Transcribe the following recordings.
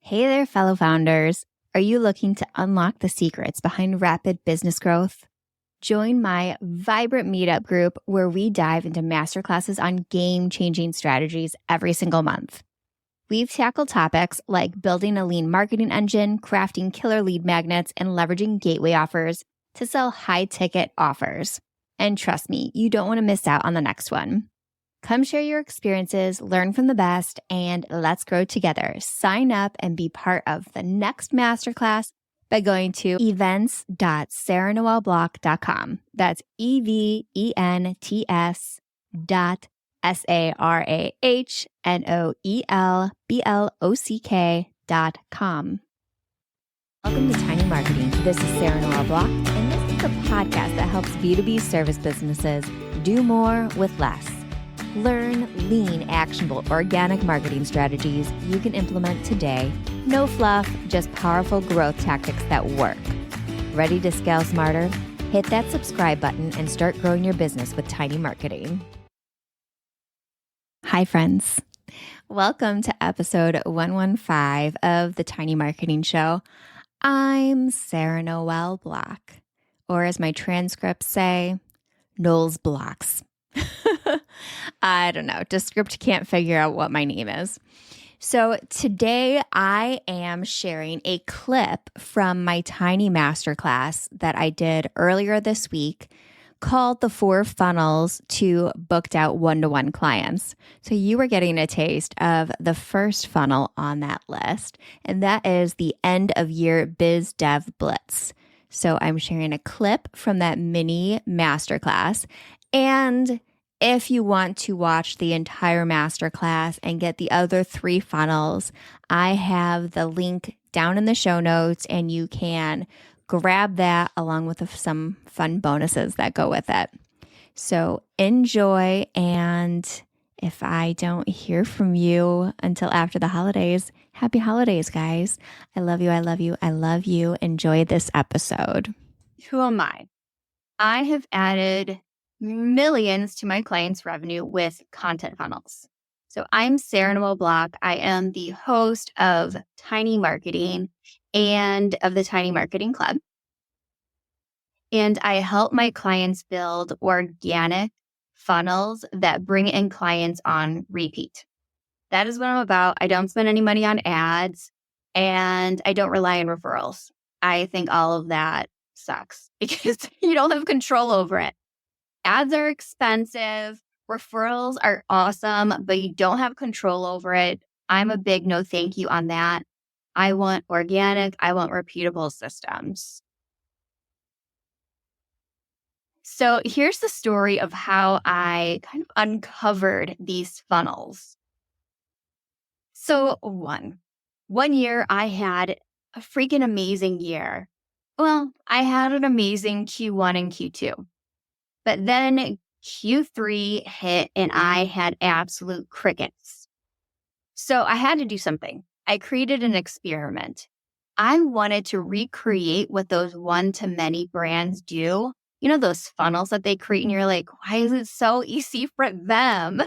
Hey there, fellow founders. Are you looking to unlock the secrets behind rapid business growth? Join my vibrant meetup group where we dive into masterclasses on game-changing strategies every single month. We've tackled topics like building a lean marketing engine, crafting killer lead magnets, and leveraging gateway offers to sell high-ticket offers. And trust me, you don't want to miss out on the next one. Come share your experiences, learn from the best, and let's grow together. Sign up and be part of the next masterclass by going to events.sarahnoelblock.com. That's events.sarahnoelblock.com. Welcome to Tiny Marketing. This is Sarah Noel Block, and this is a podcast that helps B2B service businesses do more with less. Learn lean, actionable, organic marketing strategies you can implement today. No fluff, just powerful growth tactics that work. Ready to scale smarter? Hit that subscribe button and start growing your business with Tiny Marketing. Hi, friends. Welcome to episode 115 of the Tiny Marketing Show. I'm Sarah Noel Block, or as my transcripts say, Noel's Blocks. I don't know. Descript can't figure out what my name is. So today I am sharing a clip from my tiny masterclass that I did earlier this week called The 4 Funnels to Booked Out One-to-One Clients. So you were getting a taste of the first funnel on that list, and that is the end of year Biz Dev Blitz. So I'm sharing a clip from that mini masterclass. And if you want to watch the entire masterclass and get the other 3 funnels, I have the link down in the show notes, and you can grab that along with some fun bonuses that go with it. So enjoy, and if I don't hear from you until after the holidays, happy holidays, guys. I love you, I love you, I love you. Enjoy this episode. Who am I? I have added millions to my clients' revenue with content funnels. So I'm Sarah Noel Block. I am the host of Tiny Marketing and of the Tiny Marketing Club. And I help my clients build organic funnels that bring in clients on repeat. That is what I'm about. I don't spend any money on ads, and I don't rely on referrals. I think all of that sucks because you don't have control over it. Ads are expensive. Referrals are awesome, but you don't have control over it. I'm a big no thank you on that. I want organic. I want repeatable systems. So here's the story of how I kind of uncovered these funnels. So one year I had a freaking amazing year. Well, I had an amazing Q1 and Q2. But then Q3 hit and I had absolute crickets. So I had to do something. I created an experiment. I wanted to recreate what those one-to-many brands do. You know, those funnels that they create and you're like, why is it so easy for them?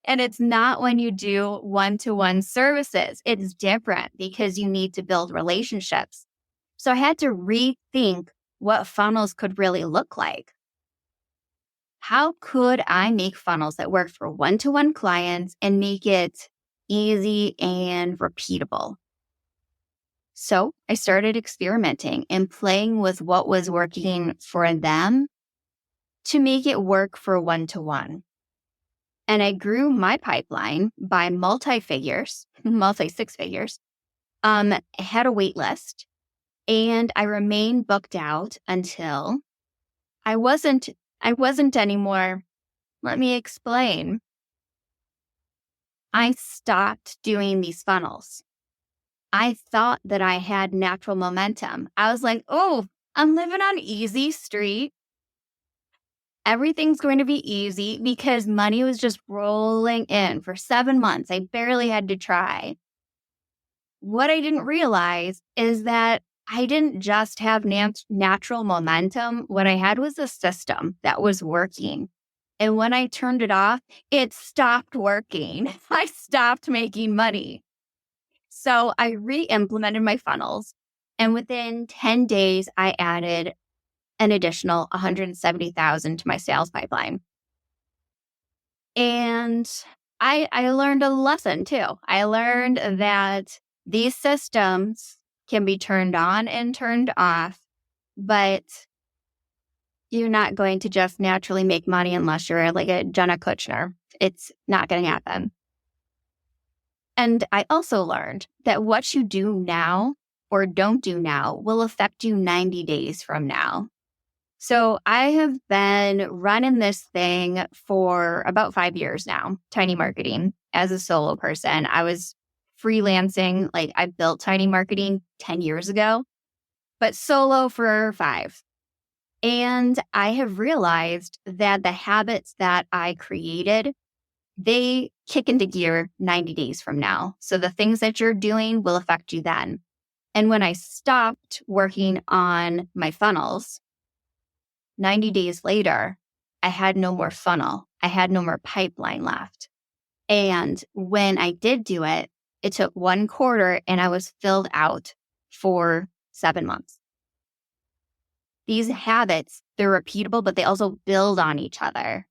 And it's not when you do one-to-one services. It's different because you need to build relationships. So I had to rethink what funnels could really look like. How could I make funnels that work for one-to-one clients and make it easy and repeatable? So I started experimenting and playing with what was working for them to make it work for one-to-one. And I grew my pipeline by multi-6 figures, had a wait list, and I remained booked out until I wasn't anymore. Let me explain. I stopped doing these funnels. I thought that I had natural momentum. I was like, oh, I'm living on easy street. Everything's going to be easy because money was just rolling in for 7 months. I barely had to try. What I didn't realize is that I didn't just have natural momentum. What I had was a system that was working. And when I turned it off, it stopped working. I stopped making money. So I re-implemented my funnels, and within 10 days, I added an additional 170,000 to my sales pipeline. And I learned a lesson too. I learned that these systems can be turned on and turned off, but you're not going to just naturally make money unless you're like a Jenna Kutcher. It's not going to happen. And I also learned that what you do now or don't do now will affect you 90 days from now. So I have been running this thing for about 5 years now, Tiny Marketing, as a solo person. I was freelancing, like I built Tiny Marketing 10 years ago, but solo for 5. And I have realized that the habits that I created, they kick into gear 90 days from now. So the things that you're doing will affect you then. And when I stopped working on my funnels, 90 days later, I had no more funnel. I had no more pipeline left. And when I did do it, it took 1 quarter and I was filled out for 7 months. These habits, they're repeatable, but they also build on each other.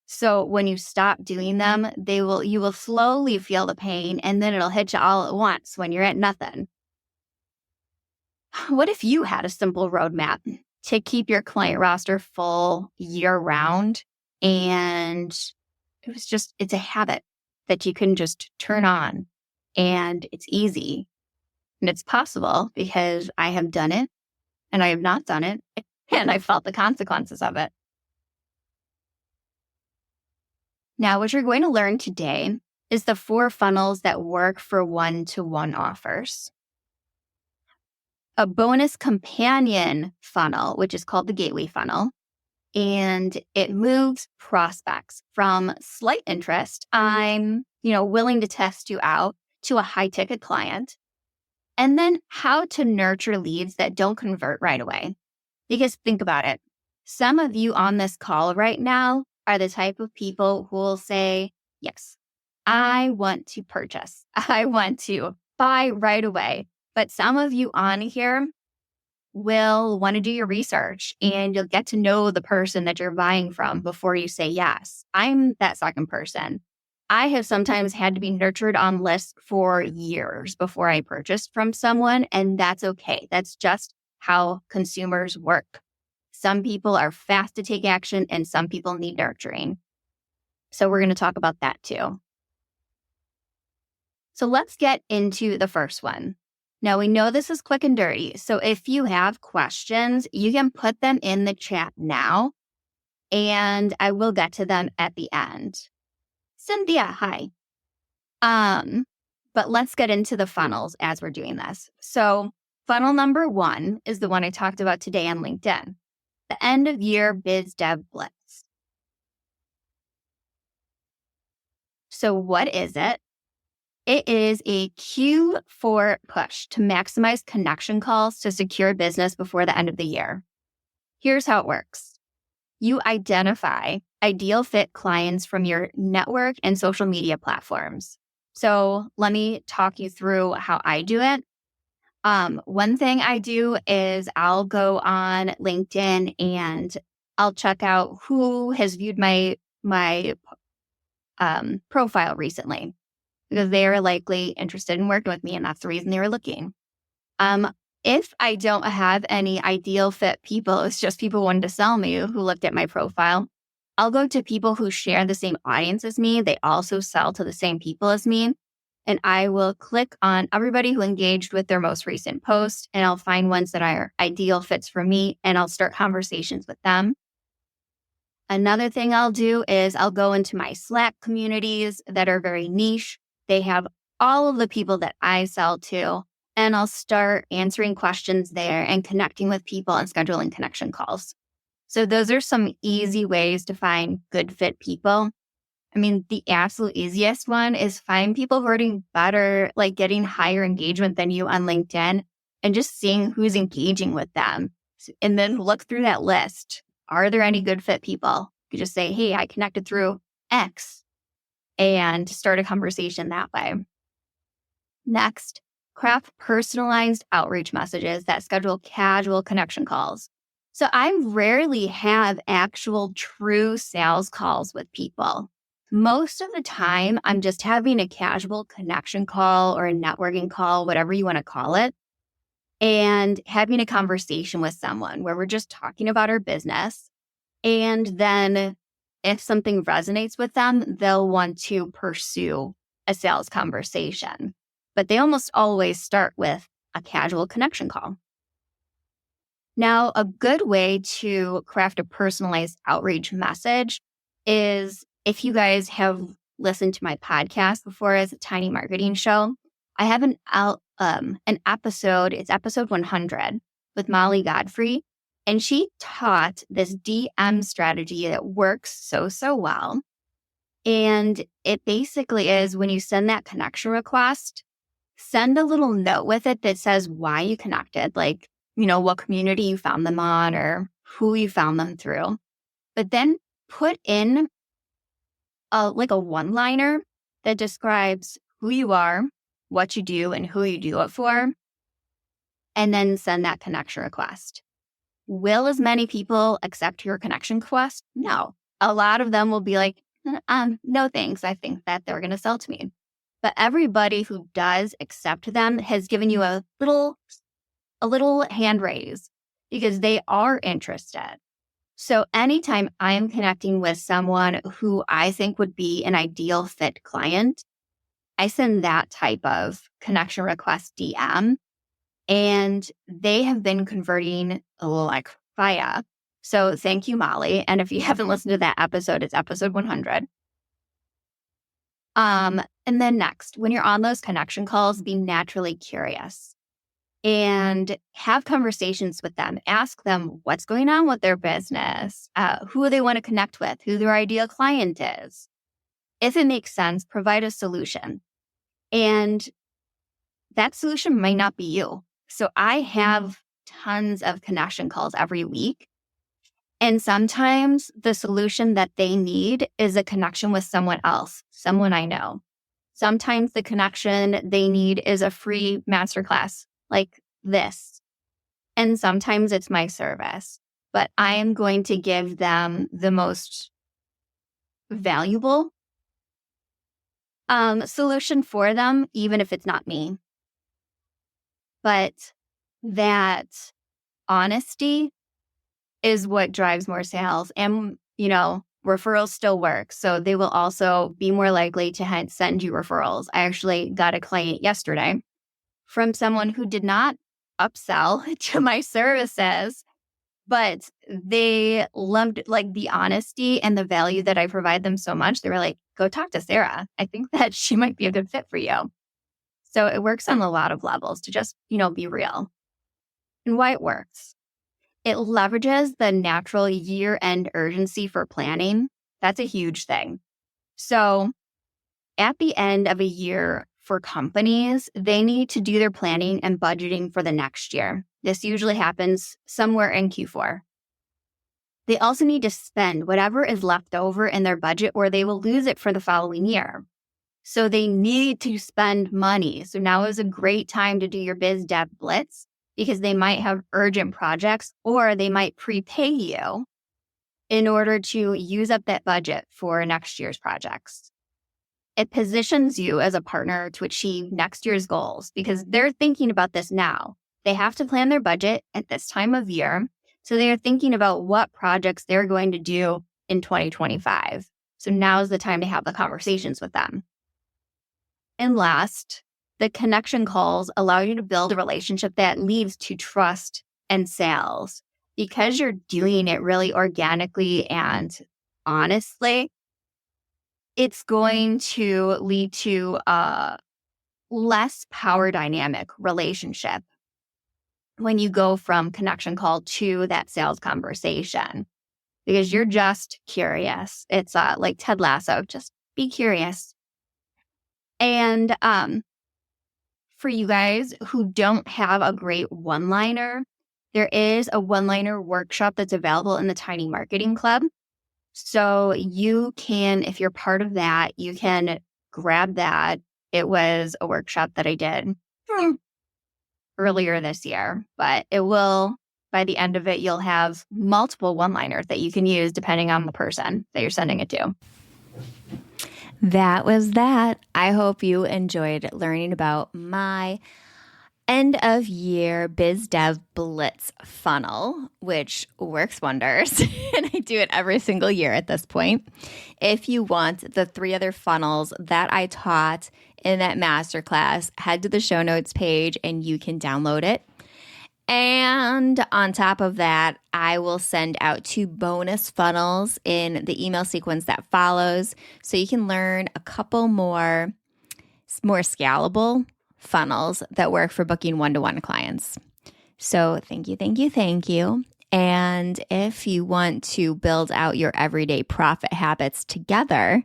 So when you stop doing them, you will slowly feel the pain, and then it'll hit you all at once when you're at nothing. What if you had a simple roadmap to keep your client roster full year round? And it's a habit that you can just turn on, and it's easy and it's possible because I have done it and I have not done it and I felt the consequences of it. Now, what you're going to learn today is the 4 funnels that work for one-to-one offers. A bonus companion funnel, which is called the gateway funnel, and it moves prospects from slight interest, I'm, willing to test you out, to a high ticket client, and then how to nurture leads that don't convert right away. Because think about it. Some of you on this call right now are the type of people who will say, yes, I want to purchase. I want to buy right away. But some of you on here will want to do your research and you'll get to know the person that you're buying from before you say yes. I'm that second person. I have sometimes had to be nurtured on lists for years before I purchased from someone, and that's okay. That's just how consumers work. Some people are fast to take action and some people need nurturing. So we're going to talk about that too. So let's get into the first one. Now, we know this is quick and dirty. So if you have questions, you can put them in the chat now, and I will get to them at the end. Cynthia, hi. But let's get into the funnels as we're doing this. So funnel number 1 is the one I talked about today on LinkedIn, the end of year biz dev blitz. So what is it? It is a Q4 push to maximize connection calls to secure business before the end of the year. Here's how it works. You identify ideal fit clients from your network and social media platforms. So let me talk you through how I do it. One thing I do is I'll go on LinkedIn and I'll check out who has viewed my profile recently, because they are likely interested in working with me, and that's the reason they were looking. If I don't have any ideal fit people, it's just people wanting to sell me who looked at my profile, I'll go to people who share the same audience as me. They also sell to the same people as me. And I will click on everybody who engaged with their most recent post, and I'll find ones that are ideal fits for me, and I'll start conversations with them. Another thing I'll do is I'll go into my Slack communities that are very niche. They have all of the people that I sell to, and I'll start answering questions there and connecting with people and scheduling connection calls. So those are some easy ways to find good fit people. I mean, the absolute easiest one is find people who are doing better, like getting higher engagement than you on LinkedIn, and just seeing who's engaging with them. And then look through that list. Are there any good fit people? You just say, hey, I connected through X, and start a conversation that way. Next, craft personalized outreach messages that schedule casual connection calls. So I rarely have actual true sales calls with people. Most of the time, I'm just having a casual connection call or a networking call, whatever you want to call it, and having a conversation with someone where we're just talking about our business. And then if something resonates with them, they'll want to pursue a sales conversation. But they almost always start with a casual connection call. Now, a good way to craft a personalized outreach message is if you guys have listened to my podcast before as a Tiny Marketing Show, I have an episode, it's episode 100 with Molly Godfrey, and she taught this DM strategy that works so well. And it basically is when you send that connection request, send a little note with it that says why you connected, like, what community you found them on or who you found them through. But then put in a one-liner that describes who you are, what you do, and who you do it for, and then send that connection request. Will as many people accept your connection request? No. A lot of them will be like, no thanks. I think that they're going to sell to me. But everybody who does accept them has given you a little hand raise because they are interested. So anytime I'm connecting with someone who I think would be an ideal fit client, I send that type of connection request DM, and they have been converting like fire. So thank you, Molly. And if you haven't listened to that episode, it's episode 100. And then next, when you're on those connection calls, be naturally curious and have conversations with them. Ask them what's going on with their business, who they want to connect with, who their ideal client is. If it makes sense, provide a solution. And that solution might not be you. So I have tons of connection calls every week. And sometimes the solution that they need is a connection with someone else, someone I know. Sometimes the connection they need is a free masterclass like this. And sometimes it's my service. But I am going to give them the most valuable solution for them, even if it's not me. But that honesty is what drives more sales. And, referrals still work. So they will also be more likely to send you referrals. I actually got a client yesterday from someone who did not upsell to my services, but they loved the honesty and the value that I provide them so much. They were like, go talk to Sarah. I think that she might be a good fit for you. So it works on a lot of levels to just, be real. And why it works. It leverages the natural year-end urgency for planning. That's a huge thing. So at the end of a year for companies, they need to do their planning and budgeting for the next year. This usually happens somewhere in Q4. They also need to spend whatever is left over in their budget or they will lose it for the following year. So they need to spend money. So now is a great time to do your biz dev blitz because they might have urgent projects or they might prepay you in order to use up that budget for next year's projects. It positions you as a partner to achieve next year's goals because they're thinking about this now. They have to plan their budget at this time of year. So they're thinking about what projects they're going to do in 2025. So now is the time to have the conversations with them. And last, the connection calls allow you to build a relationship that leads to trust and sales. Because you're doing it really organically and honestly, it's going to lead to a less power dynamic relationship when you go from connection call to that sales conversation. Because you're just curious. It's like Ted Lasso, just be curious. And for you guys who don't have a great one-liner, there is a one-liner workshop that's available in the Tiny Marketing Club. So you can, if you're part of that, you can grab that. It was a workshop that I did earlier this year, but it will, by the end of it, you'll have multiple one-liners that you can use depending on the person that you're sending it to. That was that. I hope you enjoyed learning about my end of year biz dev blitz funnel, which works wonders. And I do it every single year at this point. If you want the 3 other funnels that I taught in that masterclass, head to the show notes page and you can download it. And on top of that, I will send out 2 bonus funnels in the email sequence that follows, so you can learn a couple more scalable funnels that work for booking one-to-one clients. So thank you. And if you want to build out your everyday profit habits together,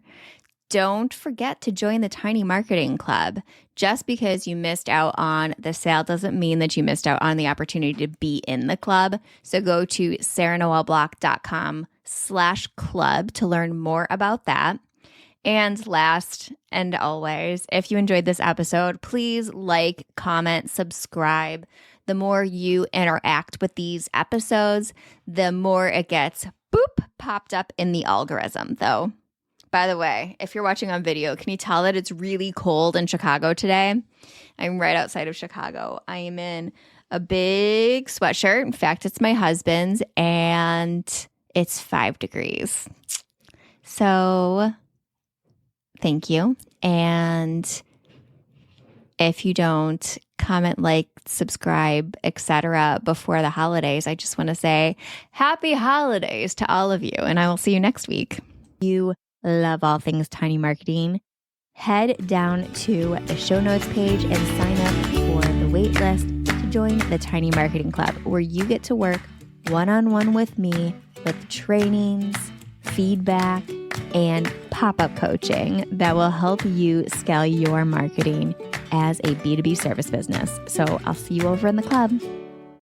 don't forget to join the Tiny Marketing Club. Just because you missed out on the sale doesn't mean that you missed out on the opportunity to be in the club. So go to sarahnoelblock.com/club to learn more about that. And last and always, if you enjoyed this episode, please like, comment, subscribe. The more you interact with these episodes, the more it gets popped up in the algorithm, though. By the way, if you're watching on video, can you tell that it's really cold in Chicago today? I'm right outside of Chicago. I am in a big sweatshirt. In fact, it's my husband's, and it's 5 degrees. So thank you. And if you don't comment, like, subscribe, etc. before the holidays, I just want to say happy holidays to all of you, and I will see you next week. You love all things tiny marketing, head down to the show notes page and sign up for the waitlist to join the Tiny Marketing Club, where you get to work one-on-one with me with trainings, feedback, and pop-up coaching that will help you scale your marketing as a B2B service business. So I'll see you over in the club.